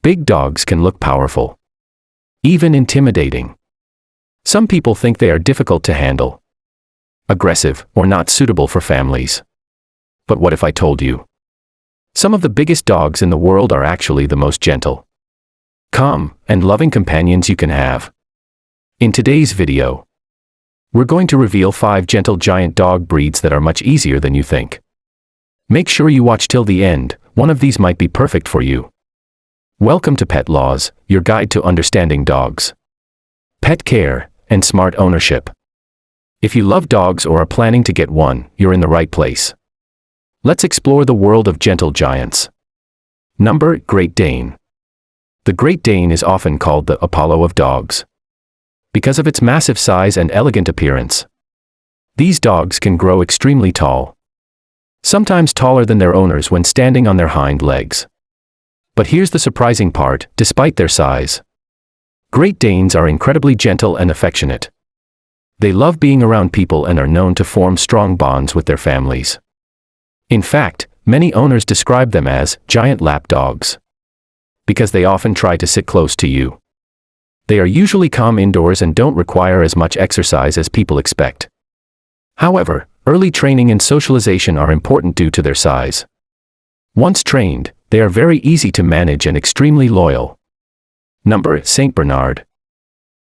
Big dogs can look powerful, even intimidating. Some people think they are difficult to handle, aggressive, or not suitable for families. But what if I told you? Some of the biggest dogs in the world are actually the most gentle, calm, and loving companions you can have. In today's video, we're going to reveal 5 gentle giant dog breeds that are much easier than you think. Make sure you watch till the end, one of these might be perfect for you. Welcome to Pet Laws, your guide to understanding dogs, pet care, and smart ownership. If you love dogs or are planning to get one, you're in the right place. Let's explore the world of gentle giants. Number, Great Dane. The Great Dane is often called the Apollo of dogs because of its massive size and elegant appearance. These dogs can grow extremely tall, sometimes taller than their owners when standing on their hind legs. But here's the surprising part: despite their size, Great Danes are incredibly gentle and affectionate. They love being around people and are known to form strong bonds with their families. In fact, many owners describe them as giant lap dogs because they often try to sit close to you. They are usually calm indoors and don't require as much exercise as people expect. However, early training and socialization are important due to their size. Once trained, they are very easy to manage and extremely loyal. Number, Saint Bernard.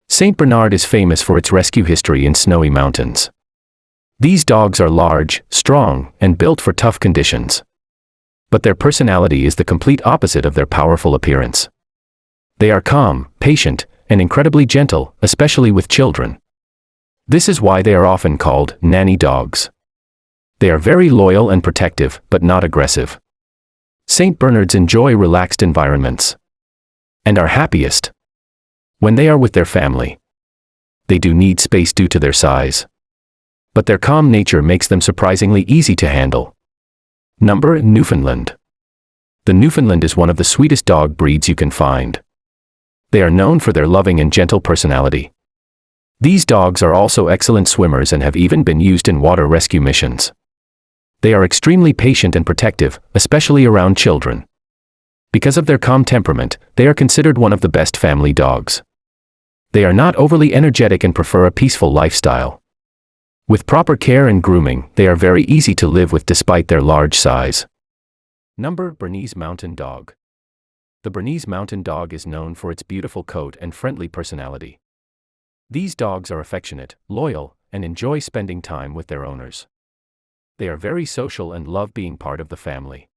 Saint Bernard is famous for its rescue history in snowy mountains. These dogs are large, strong, and built for tough conditions. But their personality is the complete opposite of their powerful appearance. They are calm, patient, and incredibly gentle, especially with children. This is why they are often called nanny dogs. They are very loyal and protective, but not aggressive. Saint Bernards enjoy relaxed environments and are happiest when they are with their family. They do need space due to their size, but their calm nature makes them surprisingly easy to handle. Number, Newfoundland. The Newfoundland is one of the sweetest dog breeds you can find. They are known for their loving and gentle personality. These dogs are also excellent swimmers and have even been used in water rescue missions. They are extremely patient and protective, especially around children. Because of their calm temperament, they are considered one of the best family dogs. They are not overly energetic and prefer a peaceful lifestyle. With proper care and grooming, they are very easy to live with despite their large size. Number, Bernese Mountain Dog. The Bernese Mountain Dog is known for its beautiful coat and friendly personality. These dogs are affectionate, loyal, and enjoy spending time with their owners. They are very social and love being part of the family.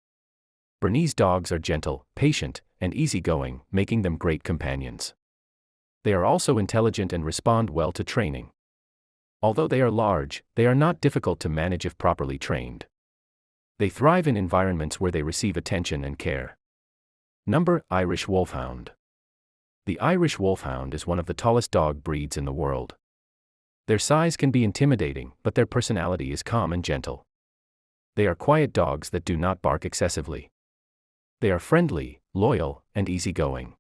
Bernese dogs are gentle, patient, and easygoing, making them great companions. They are also intelligent and respond well to training. Although they are large, they are not difficult to manage if properly trained. They thrive in environments where they receive attention and care. Number, Irish Wolfhound. The Irish Wolfhound is one of the tallest dog breeds in the world. Their size can be intimidating, but their personality is calm and gentle. They are quiet dogs that do not bark excessively. They are friendly, loyal, and easygoing.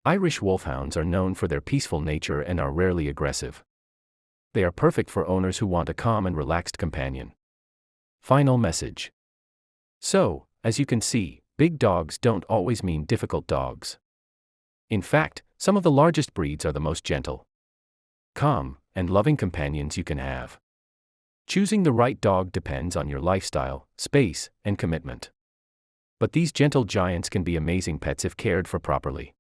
Irish Wolfhounds are known for their peaceful nature and are rarely aggressive. They are perfect for owners who want a calm and relaxed companion. Final message. So, as you can see, big dogs don't always mean difficult dogs. In fact, some of the largest breeds are the most gentle, calm, and loving companions you can have. Choosing the right dog depends on your lifestyle, space, and commitment. But these gentle giants can be amazing pets if cared for properly.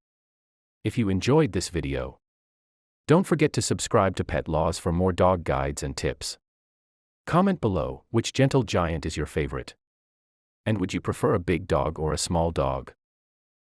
If you enjoyed this video, don't forget to subscribe to Pet Laws for more dog guides and tips. Comment below which gentle giant is your favorite. And would you prefer a big dog or a small dog?